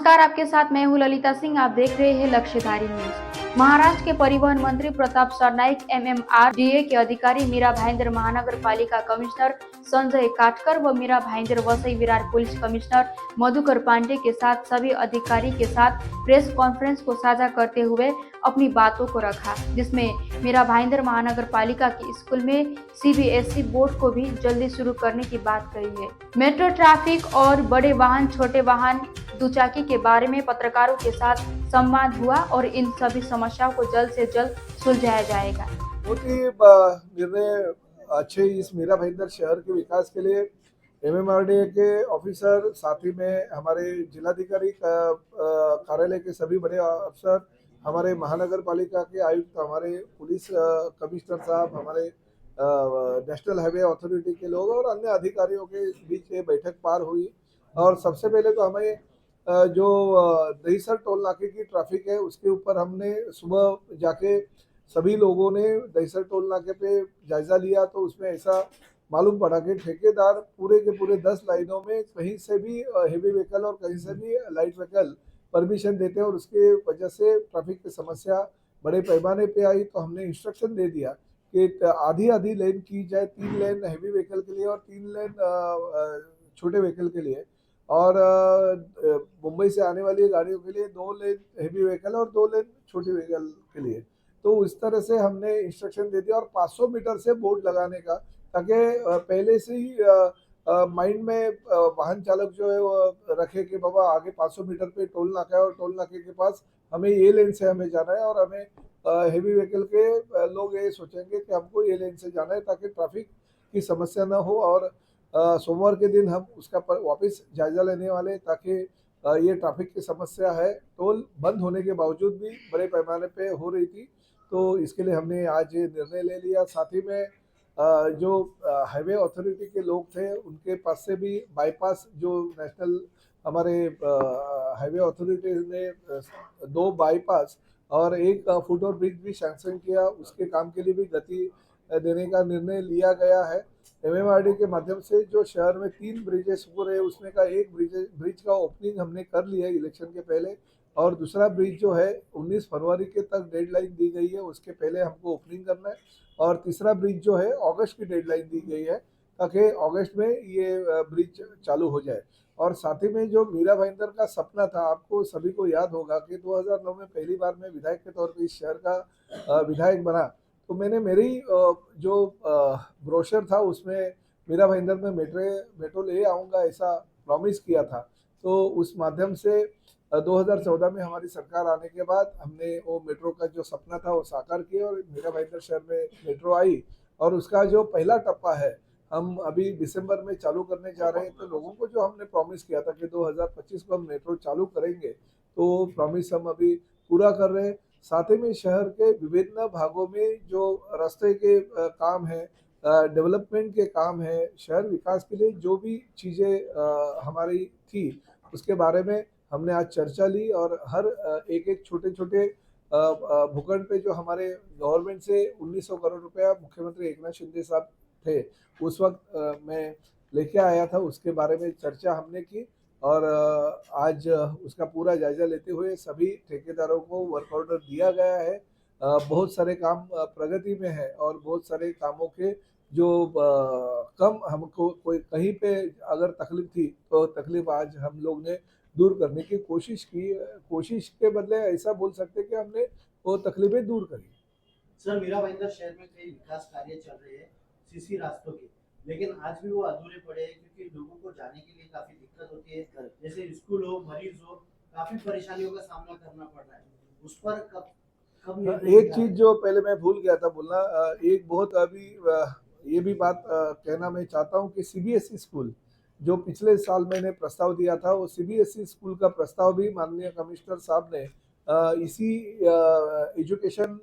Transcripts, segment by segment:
नमस्कार, आपके साथ मैं हूं ललिता सिंह। आप देख रहे हैं लक्ष्यधारी न्यूज। महाराष्ट्र के परिवहन मंत्री प्रताप सरनाईक, एमएमआरडीए के अधिकारी मीरा भाईंदर, महानगर पालिका कमिश्नर संजय काटकर व मीरा भाईंदर, वसई विरार पुलिस कमिश्नर मधुकर पांडे के साथ सभी अधिकारी के साथ प्रेस कॉन्फ्रेंस को साझा करते हुए अपनी बातों को रखा, जिसमें मीरा भाईंदर महानगर पालिका के स्कूल में सीबीएसई बोर्ड को भी जल्दी शुरू करने की बात कही है। मेट्रो ट्रैफिक और बड़े वाहन, छोटे वाहन, दुचाकी के बारे में पत्रकारों के साथ संवाद हुआ और इन सभी समस्याओं को जल्द से जल्द सुलझाया जाएगा। बहुत ही निर्णय अच्छे इस मीरा भाईंदर शहर के विकास के लिए एमएमआरडीए के ऑफिसर, साथ ही में हमारे जिलाधिकारी कार्यालय के सभी बड़े अफसर, हमारे महानगर पालिका के आयुक्त, हमारे पुलिस कमिश्नर साहब, हमारे नेशनल हाईवे अथॉरिटी के लोग और अन्य अधिकारियों के बीच ये बैठक पार हुई। और सबसे पहले तो हमें जो दहीसर टोल नाके की ट्रैफिक है उसके ऊपर हमने सुबह जाके सभी लोगों ने दहीसर टोल नाके पे जायजा लिया, तो उसमें ऐसा मालूम पड़ा कि ठेकेदार पूरे के पूरे 10 लाइनों में कहीं से भी हेवी व्हीकल और कहीं से भी लाइट व्हीकल परमिशन देते हैं और उसके वजह से ट्रैफिक की समस्या बड़े पैमाने पे आई। तो हमने इंस्ट्रक्शन दे दिया कि आधी आधी लेन की जाए, 3 लेन हेवी व्हीकल के लिए और 3 लेन छोटे व्हीकल के लिए, और मुंबई से आने वाली गाड़ियों के लिए 2 लेन हेवी व्हीकल और 2 लेन छोटी व्हीकल के लिए। तो इस तरह से हमने इंस्ट्रक्शन दे दिया और 500 मीटर से बोर्ड लगाने का, ताकि पहले से ही माइंड में वाहन चालक जो है वो रखे कि बाबा आगे 500 मीटर पे टोल नाका है और टोल नाके के पास हमें ये लेन से हमें जाना है, और हमें हेवी व्हीकल के लोग ये सोचेंगे कि हमको ये लेन से जाना है ताकि ट्रैफिक की समस्या ना हो। और सोमवार के दिन हम उसका वापस जायजा लेने वाले, ताकि ये ट्रैफिक की समस्या है टोल बंद होने के बावजूद भी बड़े पैमाने पे हो रही थी, तो इसके लिए हमने आज ये निर्णय ले लिया। साथ ही में जो हाईवे अथॉरिटी के लोग थे उनके पास से भी बाईपास, जो नेशनल हमारे हाईवे अथॉरिटी ने 2 बाईपास और 1 फुट ओवर ब्रिज भी सैंक्शन किया, उसके काम के लिए भी गति देने का निर्णय लिया गया है। एमएमआरडी के माध्यम से जो शहर में 3 ब्रिजेस हो रहे, उसमें का एक ब्रिज का ओपनिंग हमने कर लिया है इलेक्शन के पहले, और दूसरा ब्रिज जो है 19 फरवरी के तक डेडलाइन दी गई है, उसके पहले हमको ओपनिंग करना है, और तीसरा ब्रिज जो है अगस्त की डेडलाइन दी गई है ताकि अगस्त में ये ब्रिज चालू हो जाए। और साथ ही में जो मीरा भाईंदर का सपना था, आपको सभी को याद होगा कि 2009 में पहली बार मैं विधायक के तौर पर इस शहर का विधायक बना, तो मैंने मेरी जो ब्रोशर था उसमें मीरा भाईंदर में मेट्रो ले आऊँगा ऐसा प्रॉमिस किया था। तो उस माध्यम से 2014 में हमारी सरकार आने के बाद हमने वो मेट्रो का जो सपना था वो साकार किया और मीरा भाईंदर शहर में मेट्रो आई, और उसका जो पहला टप्पा है हम अभी दिसंबर में चालू करने जा रहे हैं। तो लोगों को जो हमने प्रॉमिस किया था कि 2025 को हम मेट्रो चालू करेंगे, तो प्रॉमिस हम अभी पूरा कर रहे हैं। साथ ही में शहर के विभिन्न भागों में जो रास्ते के काम है, डेवलपमेंट के काम है, शहर विकास के लिए जो भी चीज़ें हमारी थी उसके बारे में हमने आज चर्चा ली, और हर एक एक छोटे छोटे भूखंड पे जो हमारे गवर्नमेंट से 1900 करोड़ रुपया मुख्यमंत्री एकनाथ शिंदे साहब थे उस वक्त मैं लेके आया था, उसके बारे में चर्चा हमने की। और आज उसका पूरा जायजा लेते हुए सभी ठेकेदारों को वर्क ऑर्डर दिया गया है। बहुत सारे काम प्रगति में है और बहुत सारे कामों के जो कम हमको कोई कहीं पे अगर तकलीफ थी तो तकलीफ आज हम लोग ने दूर करने की कोशिश की। कोशिश के बदले ऐसा बोल सकते कि हमने वो तकलीफें दूर करी। सर, मीरा भाईंदर शहर में कई विकास कार्य चल रहे हैं सीसी रास्तों के, लेकिन आज भी वो अधूरे पड़े हैं क्योंकि लोगों को जाने के लिए काफी दिक्कत होती है। जैसे स्कूल हो, मरीज हो, काफी परेशानियों का सामना करना पड़ रहा है। उस पर कब एक चीज जो पहले मैं भूल गया था बोलना, एक बहुत अभी ये भी बात कहना मैं चाहता हूँ कि सीबीएसई स्कूल जो पिछले साल मैंने प्रस्ताव दिया था, वो सीबीएसई स्कूल का प्रस्ताव भी माननीय कमिश्नर साहब ने इसी एजुकेशन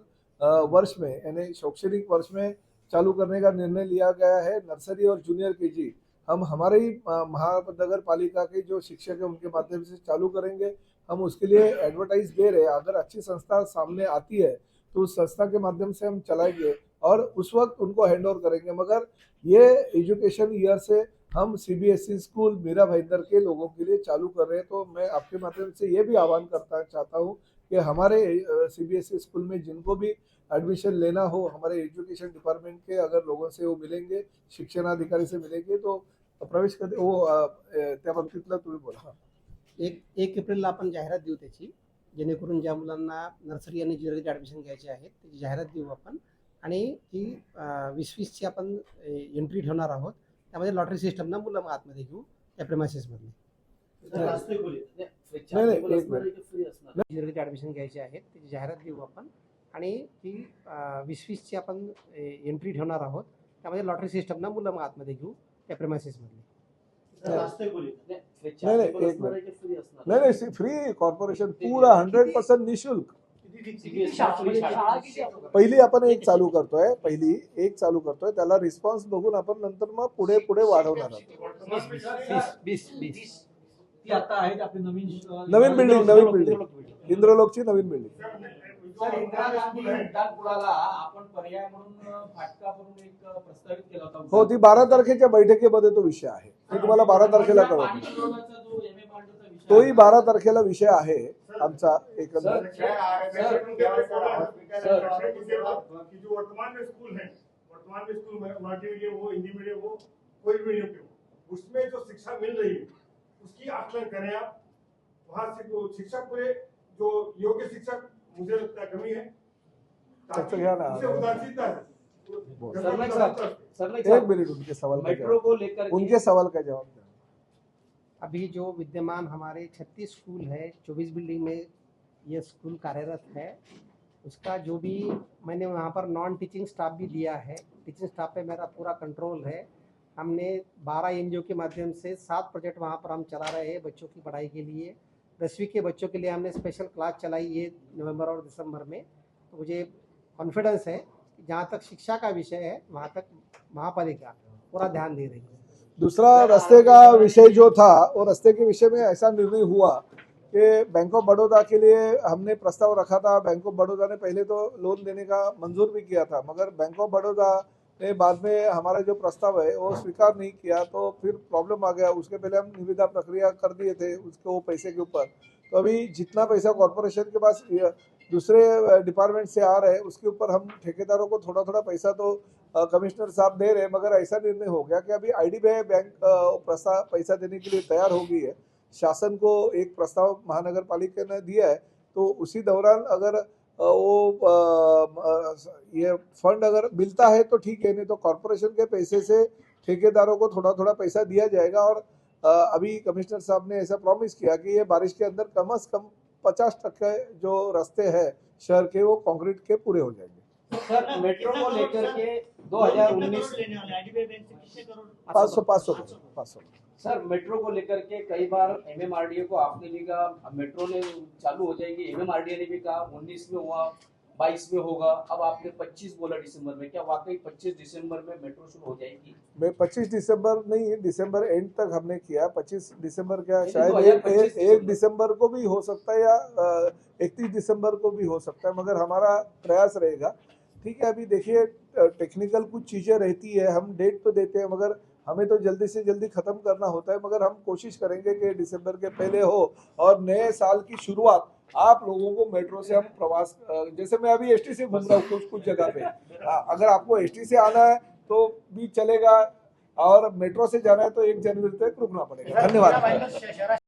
वर्ष में यानी शैक्षणिक वर्ष में चालू करने का निर्णय लिया गया है। नर्सरी और जूनियर केजी हम हमारे ही महानगर पालिका के जो शिक्षक है उनके माध्यम से चालू करेंगे। हम उसके लिए एडवर्टाइज दे रहे हैं, अगर अच्छी संस्था सामने आती है तो उस संस्था के माध्यम से हम चलाएंगे और उस वक्त उनको हैंड ओवर करेंगे। मगर ये एजुकेशन ईयर से हम सीबीएसई स्कूल मीरा भाईंदर के लोगों के लिए चालू कर रहे हैं। तो मैं आपके माध्यम से ये भी आह्वान करता चाहता हूँ कि हमारे सीबीएसई स्कूल में जिनको भी एडमिशन लेना हो, हमारे एजुकेशन डिपार्टमेंट के अगर लोगों से वो मिलेंगे, शिक्षणाधिकारी से मिलेंगे तो प्रवेश करते वो त्या बाबतीतलं तुम्ही बोला. हां. एक एप्रिलला आपण जाहिरात देऊ त्याची, जेणेकरून ज्या मुलांना नर्सरी आणि ज्युनियरचे ॲडमिशन घ्यायचे आहेत त्याची जाहिरात देऊ आपण. आणि ती 20-20ची आपण एंट्री ठेवणार आहोत. त्यामध्ये लॉटरी सिस्टमनं मुलं मग आतमध्ये घेऊ त्या प्रेमायसेसमधले. रास्ते खोले नाही, एक मिनिट. ज्युनियरचे ॲडमिशन घ्यायचे आहेत त्याची जाहिरात देऊ आपण. आणि ती 20-20ची आपण एंट्री ठेवणार आहोत. त्यामध्ये लॉटरी सिस्टमनं मुलं मग आतमध्ये घेऊ त्या प्रेमायसेसमधले. रास्ते खोले नाही, एक मिनिट. नाही, फ्री कॉर्पोरेशन पूरा 100% निशुल्क. पहिली आपण एक चालू करतोय, त्याला रिस्पॉन्स बघून आपण नंतर मग पुढे पुढे वाढवणार आहोत. 20 ती आता आहेत आपली नवीन बिल्डिंग इंद्रलोकची नवीन बिल्डिंग. सर, इंदिरा गांधी उड्डाणपुलाला आपण पर्याय म्हणून फाटका करून एक प्रस्तावित केला होता. हो, ती 12 तारखेच्या बैठकीमध्ये तो विषय आहे. मी तुम्हाला 12 तारखेला कळवतो. पाणीपुरवठ्याचा जो MMRD चा विषय तोही 12 तारखेला विषय आहे आमचा एकंदर. की जो वर्तमान में स्कूल में मराठी मीडियम हो, हिंदी मीडियम हो, कोई भी मीडियम के हो, उसमें जो शिक्षा मिल रही है उसकी आकलन करें आप. वहाँ से जो शिक्षक पूरे जो योग्य शिक्षक मुझे लगता है कमी है. अच्छा, क्या ना उसे उदासीनता है. एक मिनट, उनके सवाल का मेट्रो को लेकर जवाब, उनके सवाल का जवाब दें. अभी जो विद्यमान हमारे 36 स्कूल है, 24 बिल्डिंग में ये स्कूल कार्यरत है, उसका जो भी मैंने वहाँ पर नॉन टीचिंग स्टाफ भी दिया है. टीचिंग स्टाफ पे मेरा पूरा कंट्रोल है. हमने 12 एनजीओ के माध्यम से 7 प्रोजेक्ट वहाँ पर हम चला रहे हैं बच्चों की पढ़ाई के लिए. 10वीं के बच्चों के लिए हमने स्पेशल क्लास चलाई है नवंबर और दिसंबर में. तो मुझे कॉन्फिडेंस है कि जहाँ तक शिक्षा का विषय है वहाँ तक महापालिका पूरा ध्यान दे रही है. दूसरा रास्ते का विषय जो था, वो रास्ते के विषय में ऐसा निर्णय हुआ कि बैंक ऑफ बड़ौदा के लिए हमने प्रस्ताव रखा था. बैंक ऑफ बड़ौदा ने पहले तो लोन देने का मंजूर भी किया था, मगर बैंक ऑफ बड़ौदा ने बाद में हमारा जो प्रस्ताव है वो स्वीकार नहीं किया. तो फिर प्रॉब्लम आ गया. उसके पहले हम निविदा प्रक्रिया कर दिए थे उसके वो पैसे के ऊपर. तो अभी जितना पैसा कॉर्पोरेशन के पास दूसरे डिपार्टमेंट से आ रहा है उसके ऊपर हम ठेकेदारों को थोड़ा थोड़ा पैसा तो कमिश्नर साहब दे रहे हैं. मगर ऐसा निर्णय हो गया कि अभी IDBI बैंक पैसा देने के लिए तैयार हो गई है. शासन को एक प्रस्ताव महानगर पालिका ने दिया है. तो उसी दौरान अगर ये फंड अगर मिलता है तो ठीक है, नहीं तो कॉर्पोरेशन के पैसे से ठेकेदारों को थोड़ा थोड़ा पैसा दिया जाएगा. और अभी कमिश्नर साहब ने ऐसा प्रॉमिस किया कि ये बारिश के अंदर कम से कम 50% जो रास्ते हैं शहर के वो कंक्रीट के पूरे हो जाएंगे. सर, मेट्रो को लेकर के 2019 500. सर, मेट्रो को लेकर के कई बार MMRDA को आपने भी कहा मेट्रो ने चालू हो जाएगी, MMRDA ने भी कहा 19 में हुआ, 22 में होगा. अब आपने 25 बोला दिसंबर में. क्या वाकई 25 दिसंबर में मेट्रो शुरू हो जाएगी? मैं 25 दिसंबर नहीं, दिसंबर एंड तक हमने किया. 25 दिसंबर क्या नहीं, शायद 2025 1 दिसंबर को भी हो सकता है या 31 दिसंबर को भी हो सकता है, मगर हमारा प्रयास रहेगा. ठीक है, अभी देखिए टेक्निकल कुछ चीज़ें रहती है. हम डेट तो देते हैं मगर हमें तो जल्दी से जल्दी ख़त्म करना होता है. मगर हम कोशिश करेंगे कि दिसंबर के पहले हो और नए साल की शुरुआत आप लोगों को मेट्रो से हम प्रवास, जैसे मैं अभी ST से घूम रहा हूँ कुछ जगह पे. अगर आपको ST से आना है तो भी चलेगा और मेट्रो से जाना है तो 1 जनवरी तक रुकना पड़ेगा. धन्यवाद.